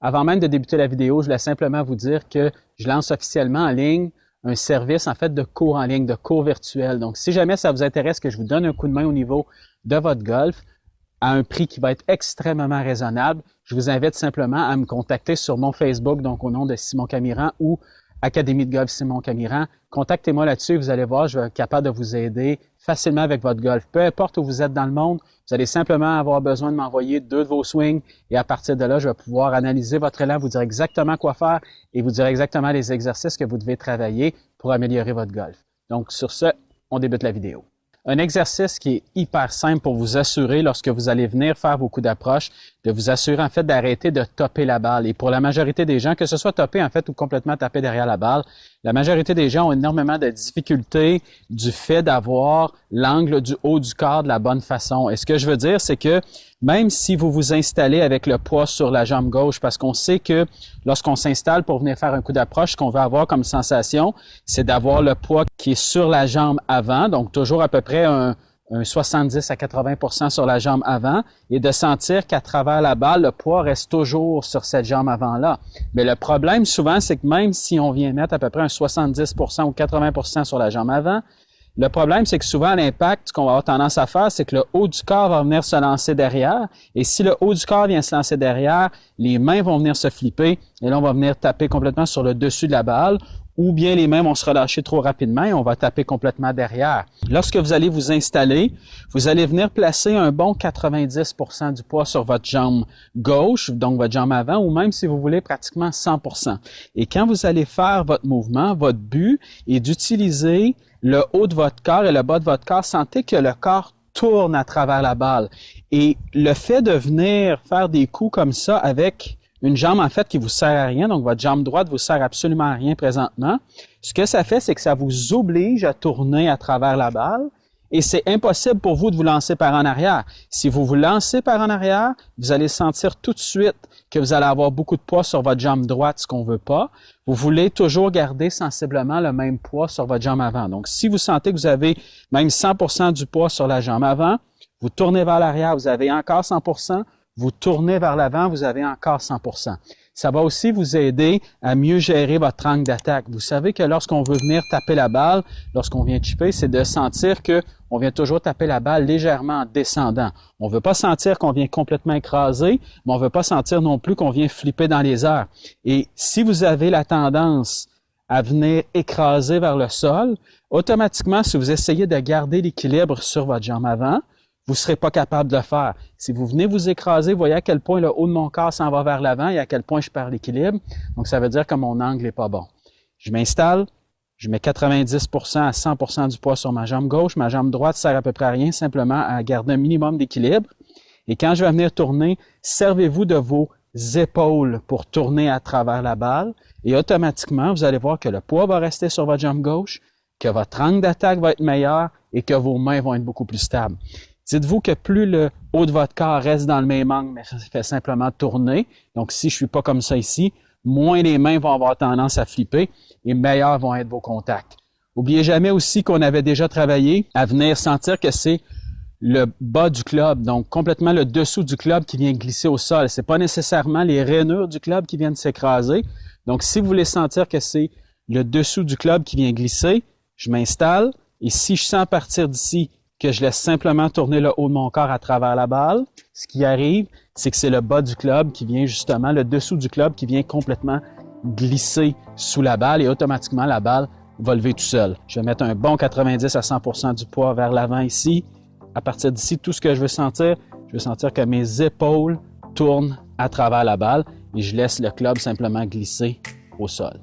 Avant même de débuter la vidéo, je voulais simplement vous dire que je lance officiellement en ligne un service en fait de cours en ligne, de cours virtuels. Donc, si jamais ça vous intéresse que je vous donne un coup de main au niveau de votre golf à un prix qui va être extrêmement raisonnable, je vous invite simplement à me contacter sur mon Facebook, donc au nom de Simon Camiran ou Académie de golf Simon Camiran. Contactez-moi là-dessus, vous allez voir, je vais être capable de vous aider facilement avec votre golf. Peu importe où vous êtes dans le monde, vous allez simplement avoir besoin de m'envoyer 2 de vos swings et à partir de là, je vais pouvoir analyser votre élan, vous dire exactement quoi faire et vous dire exactement les exercices que vous devez travailler pour améliorer votre golf. Donc sur ce, on débute la vidéo. Un exercice qui est hyper simple pour vous assurer, lorsque vous allez venir faire vos coups d'approche, de vous assurer en fait d'arrêter de topper la balle. Et pour la majorité des gens, que ce soit topper en fait ou complètement taper derrière la balle, la majorité des gens ont énormément de difficultés du fait d'avoir l'angle du haut du corps de la bonne façon. Et ce que je veux dire, c'est que même si vous vous installez avec le poids sur la jambe gauche, parce qu'on sait que lorsqu'on s'installe pour venir faire un coup d'approche, ce qu'on veut avoir comme sensation, c'est d'avoir le poids qui est sur la jambe avant, donc toujours à peu près un 70 à 80% sur la jambe avant et de sentir qu'à travers la balle, le poids reste toujours sur cette jambe avant-là. Mais le problème souvent, c'est que même si on vient mettre à peu près un 70% ou 80% sur la jambe avant, le problème, c'est que souvent, à l'impact, ce qu'on va avoir tendance à faire, c'est que le haut du corps va venir se lancer derrière. Et si le haut du corps vient se lancer derrière, les mains vont venir se flipper et là, on va venir taper complètement sur le dessus de la balle. Ou bien les mains vont se relâcher trop rapidement et on va taper complètement derrière. Lorsque vous allez vous installer, vous allez venir placer un bon 90% du poids sur votre jambe gauche, donc votre jambe avant, ou même si vous voulez pratiquement 100%. Et quand vous allez faire votre mouvement, votre but est d'utiliser le haut de votre corps et le bas de votre corps. Sentez que le corps tourne à travers la balle. Et le fait de venir faire des coups comme ça avec une jambe, en fait, qui vous sert à rien, donc votre jambe droite vous sert absolument à rien présentement. Ce que ça fait, c'est que ça vous oblige à tourner à travers la balle et c'est impossible pour vous de vous lancer par en arrière. Si vous vous lancez par en arrière, vous allez sentir tout de suite que vous allez avoir beaucoup de poids sur votre jambe droite, ce qu'on veut pas. Vous voulez toujours garder sensiblement le même poids sur votre jambe avant. Donc, si vous sentez que vous avez même 100% du poids sur la jambe avant, vous tournez vers l'arrière, vous avez encore 100%. Vous tournez vers l'avant, vous avez encore 100%. Ça va aussi vous aider à mieux gérer votre angle d'attaque. Vous savez que lorsqu'on veut venir taper la balle, lorsqu'on vient chipper, c'est de sentir que on vient toujours taper la balle légèrement en descendant. On ne veut pas sentir qu'on vient complètement écraser, mais on ne veut pas sentir non plus qu'on vient flipper dans les airs. Et si vous avez la tendance à venir écraser vers le sol, automatiquement, si vous essayez de garder l'équilibre sur votre jambe avant, vous ne serez pas capable de le faire. Si vous venez vous écraser, vous voyez à quel point le haut de mon corps s'en va vers l'avant et à quel point je perds l'équilibre. Donc, ça veut dire que mon angle n'est pas bon. Je m'installe, je mets 90% à 100% du poids sur ma jambe gauche. Ma jambe droite sert à peu près à rien, simplement à garder un minimum d'équilibre. Et quand je vais venir tourner, servez-vous de vos épaules pour tourner à travers la balle. Et automatiquement, vous allez voir que le poids va rester sur votre jambe gauche, que votre angle d'attaque va être meilleur et que vos mains vont être beaucoup plus stables. Dites-vous que plus le haut de votre corps reste dans le même angle, mais fait simplement tourner, donc si je suis pas comme ça ici, moins les mains vont avoir tendance à flipper et meilleurs vont être vos contacts. N'oubliez jamais aussi qu'on avait déjà travaillé à venir sentir que c'est le bas du club, donc complètement le dessous du club qui vient glisser au sol. C'est pas nécessairement les rainures du club qui viennent s'écraser. Donc si vous voulez sentir que c'est le dessous du club qui vient glisser, je m'installe et si je sens partir d'ici que je laisse simplement tourner le haut de mon corps à travers la balle, ce qui arrive, c'est que c'est le bas du club qui vient justement, le dessous du club qui vient complètement glisser sous la balle et automatiquement la balle va lever tout seul. Je vais mettre un bon 90 à 100% du poids vers l'avant ici. À partir d'ici, tout ce que je veux sentir que mes épaules tournent à travers la balle et je laisse le club simplement glisser au sol.